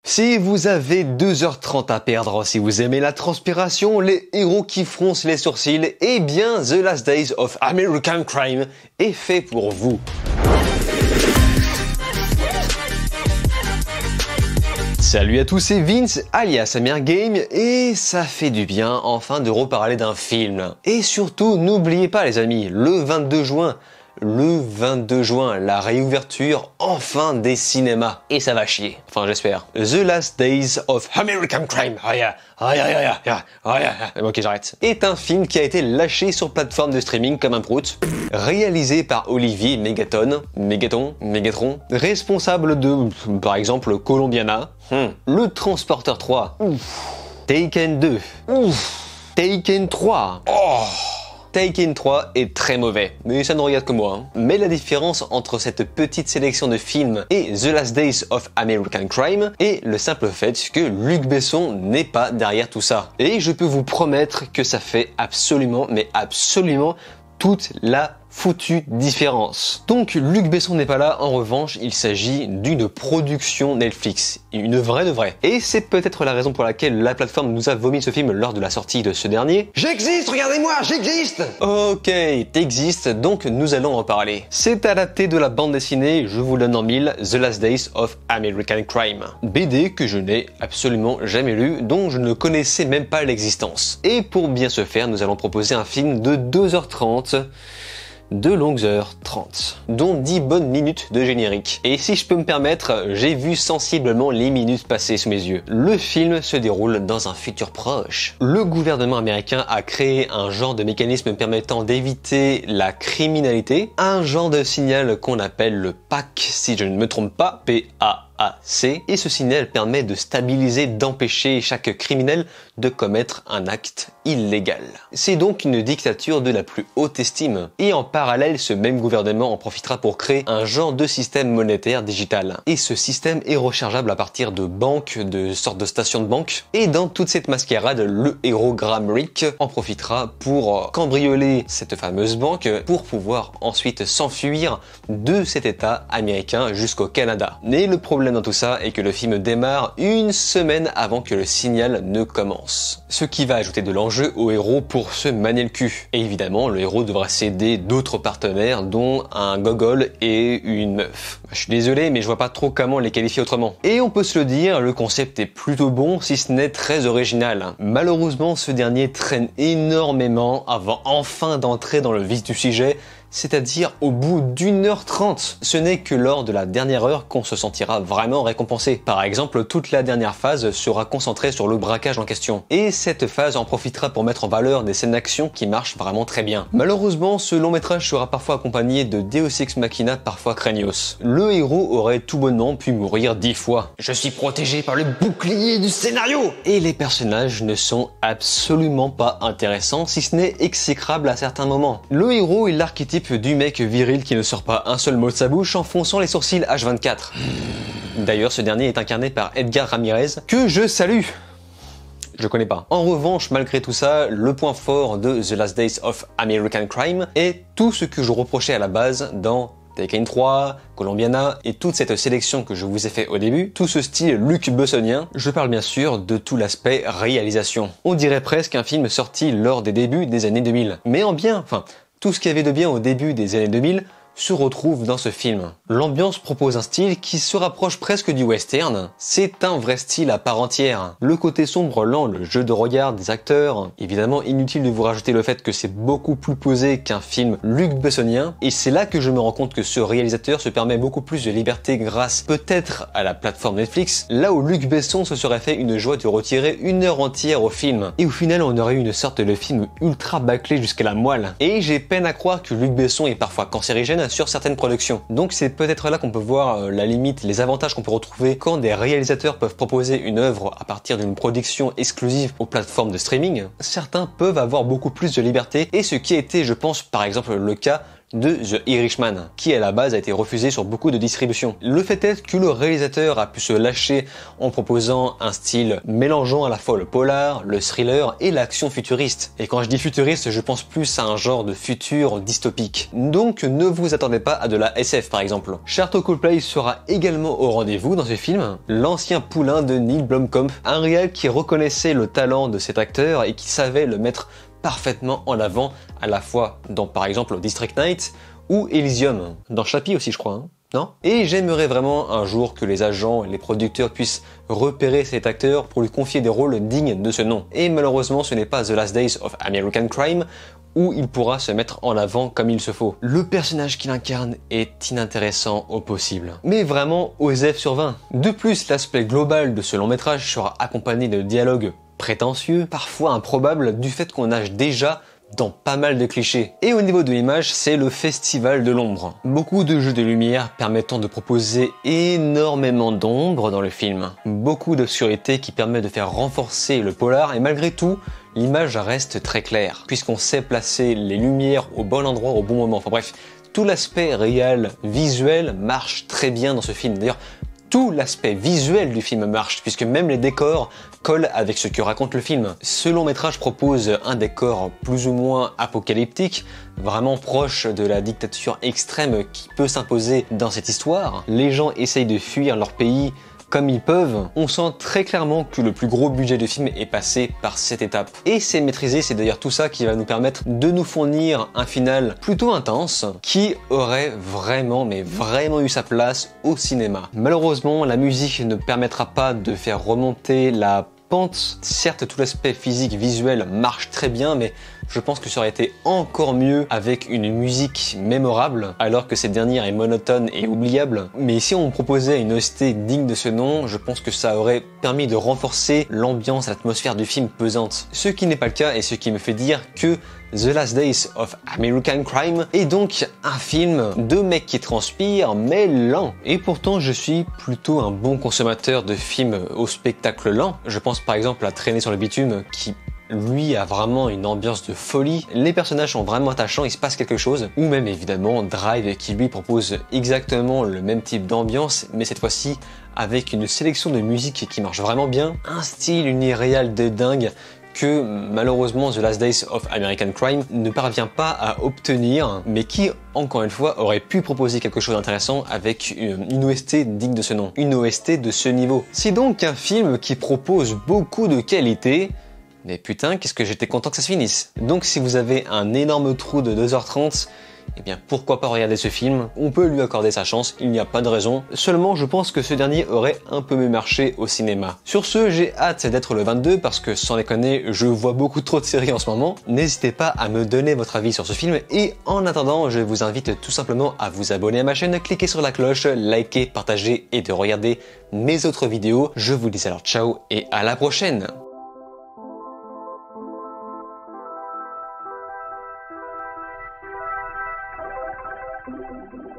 Si vous avez 2h30 à perdre, si vous aimez la transpiration, les héros qui froncent les sourcils, eh bien The Last Days of American Crime est fait pour vous. Salut à tous, c'est Vince, alias Amergame, et ça fait du bien enfin de reparler d'un film. Et surtout, n'oubliez pas les amis, le 22 juin, la réouverture enfin des cinémas. Et ça va chier. Enfin, j'espère. The Last Days of American Crime. Ok, j'arrête. Est un film qui a été lâché sur plateforme de streaming comme un prout. Réalisé par Olivier Mégatron, responsable de, par exemple, Colombiana, Le Transporteur 3, Taken 2, Taken 3, Taken 3 est très mauvais, mais ça ne regarde que moi. Mais la différence entre cette petite sélection de films et The Last Days of American Crime est le simple fait que Luc Besson n'est pas derrière tout ça. Et je peux vous promettre que ça fait absolument, mais absolument toute la foutue différence. Donc Luc Besson n'est pas là, en revanche il s'agit d'une production Netflix, une vraie de vraie. Et c'est peut-être la raison pour laquelle la plateforme nous a vomi ce film lors de la sortie de ce dernier. J'existe, regardez-moi, j'existe. Ok, t'existes, donc nous allons en parler. C'est adapté de la bande dessinée, je vous donne en mille, The Last Days of American Crime. BD que je n'ai absolument jamais lu, dont je ne connaissais même pas l'existence. Et pour bien se faire, nous allons proposer un film de 2h30, de longues heures 30, dont 10 bonnes minutes de générique. Et si je peux me permettre, j'ai vu sensiblement les minutes passer sous mes yeux. Le film se déroule dans un futur proche. Le gouvernement américain a créé un genre de mécanisme permettant d'éviter la criminalité, un genre de signal qu'on appelle le PAC, si je ne me trompe pas, PAC, et ce signal permet de stabiliser, d'empêcher chaque criminel de commettre un acte illégal. C'est donc une dictature de la plus haute estime. Et en parallèle, ce même gouvernement en profitera pour créer un genre de système monétaire digital. Et ce système est rechargeable à partir de banques, de sortes de stations de banque. Et dans toute cette mascarade, le héros Graham Rick en profitera pour cambrioler cette fameuse banque pour pouvoir ensuite s'enfuir de cet état américain jusqu'au Canada. Mais le problème dans tout ça est que le film démarre une semaine avant que le signal ne commence. Ce qui va ajouter de l'enjeu au héros pour se manier le cul. Et évidemment, le héros devra s'aider d'autres partenaires, dont un gogol et une meuf. Je suis désolé, mais je vois pas trop comment les qualifier autrement. Et on peut se le dire, le concept est plutôt bon, si ce n'est très original. Malheureusement, ce dernier traîne énormément avant enfin d'entrer dans le vif du sujet, c'est-à-dire au bout d'1h30. Ce n'est que lors de la dernière heure qu'on se sentira vraiment récompensé. Par exemple, toute la dernière phase sera concentrée sur le braquage en question. Et cette phase en profitera pour mettre en valeur des scènes d'action qui marchent vraiment très bien. Malheureusement, ce long métrage sera parfois accompagné de Deus Ex Machina parfois craignos. Le héros aurait tout bonnement pu mourir 10 fois. Je suis protégé par le bouclier du scénario! Et les personnages ne sont absolument pas intéressants, si ce n'est exécrable à certains moments. Le héros est l'archétype du mec viril qui ne sort pas un seul mot de sa bouche en fonçant les sourcils H24. D'ailleurs, ce dernier est incarné par Edgar Ramirez, que je salue. Je connais pas. En revanche, malgré tout ça, le point fort de The Last Days of American Crime est tout ce que je reprochais à la base dans Taken 3, Colombiana et toute cette sélection que je vous ai fait au début, tout ce style Luc Bessonien. Je parle bien sûr de tout l'aspect réalisation. On dirait presque un film sorti lors des débuts des années 2000. Mais en bien, enfin, tout ce qu'il y avait de bien au début des années 2000 se retrouve dans ce film. L'ambiance propose un style qui se rapproche presque du western. C'est un vrai style à part entière. Le côté sombre, lent, le jeu de regard des acteurs. Évidemment, inutile de vous rajouter le fait que c'est beaucoup plus posé qu'un film Luc Bessonien. Et c'est là que je me rends compte que ce réalisateur se permet beaucoup plus de liberté grâce peut-être à la plateforme Netflix, là où Luc Besson se serait fait une joie de retirer 1 heure entière au film. Et au final, on aurait eu une sorte de film ultra bâclé jusqu'à la moelle. Et j'ai peine à croire que Luc Besson est parfois cancérigène sur certaines productions. Donc c'est peut-être là qu'on peut voir la limite, les avantages qu'on peut retrouver quand des réalisateurs peuvent proposer une œuvre à partir d'une production exclusive aux plateformes de streaming. Certains peuvent avoir beaucoup plus de liberté et ce qui a été, je pense, par exemple le cas de The Irishman, qui à la base a été refusé sur beaucoup de distributions. Le fait est que le réalisateur a pu se lâcher en proposant un style mélangeant à la fois le polar, le thriller et l'action futuriste. Et quand je dis futuriste, je pense plus à un genre de futur dystopique. Donc ne vous attendez pas à de la SF par exemple. Sharlto Copley sera également au rendez-vous dans ce film, l'ancien poulain de Neil Blomkamp, un réal qui reconnaissait le talent de cet acteur et qui savait le mettre parfaitement en avant, à la fois dans par exemple District 9 ou Elysium, dans Chappie aussi je crois, hein. Non? Et j'aimerais vraiment un jour que les agents et les producteurs puissent repérer cet acteur pour lui confier des rôles dignes de ce nom. Et malheureusement ce n'est pas The Last Days of American Crime où il pourra se mettre en avant comme il se faut. Le personnage qu'il incarne est inintéressant au possible. Mais vraiment OSEF sur 20. De plus, l'aspect global de ce long métrage sera accompagné de dialogues prétentieux, parfois improbables, du fait qu'on nage déjà dans pas mal de clichés. Et au niveau de l'image, c'est le festival de l'ombre. Beaucoup de jeux de lumière permettant de proposer énormément d'ombre dans le film. Beaucoup d'obscurité qui permet de faire renforcer le polar et malgré tout, l'image reste très claire, puisqu'on sait placer les lumières au bon endroit au bon moment. Enfin bref, tout l'aspect réel, visuel marche très bien dans ce film. D'ailleurs, tout l'aspect visuel du film marche, puisque même les décors collent avec ce que raconte le film. Ce long métrage propose un décor plus ou moins apocalyptique, vraiment proche de la dictature extrême qui peut s'imposer dans cette histoire. Les gens essayent de fuir leur pays comme ils peuvent. On sent très clairement que le plus gros budget de film est passé par cette étape. Et c'est maîtrisé, c'est d'ailleurs tout ça qui va nous permettre de nous fournir un final plutôt intense qui aurait vraiment, mais vraiment eu sa place au cinéma. Malheureusement, la musique ne permettra pas de faire remonter la pente. Certes, tout l'aspect physique, visuel marche très bien, mais je pense que ça aurait été encore mieux avec une musique mémorable, alors que cette dernière est monotone et oubliable. Mais si on proposait une OST digne de ce nom, je pense que ça aurait permis de renforcer l'ambiance, l'atmosphère du film pesante. Ce qui n'est pas le cas et ce qui me fait dire que The Last Days of American Crime est donc un film de mec qui transpire mais lent. Et pourtant je suis plutôt un bon consommateur de films au spectacle lent. Je pense par exemple à Traîner sur le bitume qui lui a vraiment une ambiance de folie. Les personnages sont vraiment attachants, il se passe quelque chose. Ou même évidemment Drive qui lui propose exactement le même type d'ambiance mais cette fois-ci avec une sélection de musique qui marche vraiment bien. Un style unirréel de dingue que malheureusement The Last Days of American Crime ne parvient pas à obtenir, mais qui, encore une fois, aurait pu proposer quelque chose d'intéressant avec une OST digne de ce nom, une OST de ce niveau. C'est donc un film qui propose beaucoup de qualité, mais putain, qu'est-ce que j'étais content que ça se finisse. Donc si vous avez un énorme trou de 2h30, eh bien pourquoi pas regarder ce film, on peut lui accorder sa chance, il n'y a pas de raison. Seulement je pense que ce dernier aurait un peu mieux marché au cinéma. Sur ce, j'ai hâte d'être le 22 parce que sans déconner, je vois beaucoup trop de séries en ce moment. N'hésitez pas à me donner votre avis sur ce film et en attendant, je vous invite tout simplement à vous abonner à ma chaîne, cliquer sur la cloche, liker, partager et de regarder mes autres vidéos. Je vous dis alors ciao et à la prochaine. Thank you.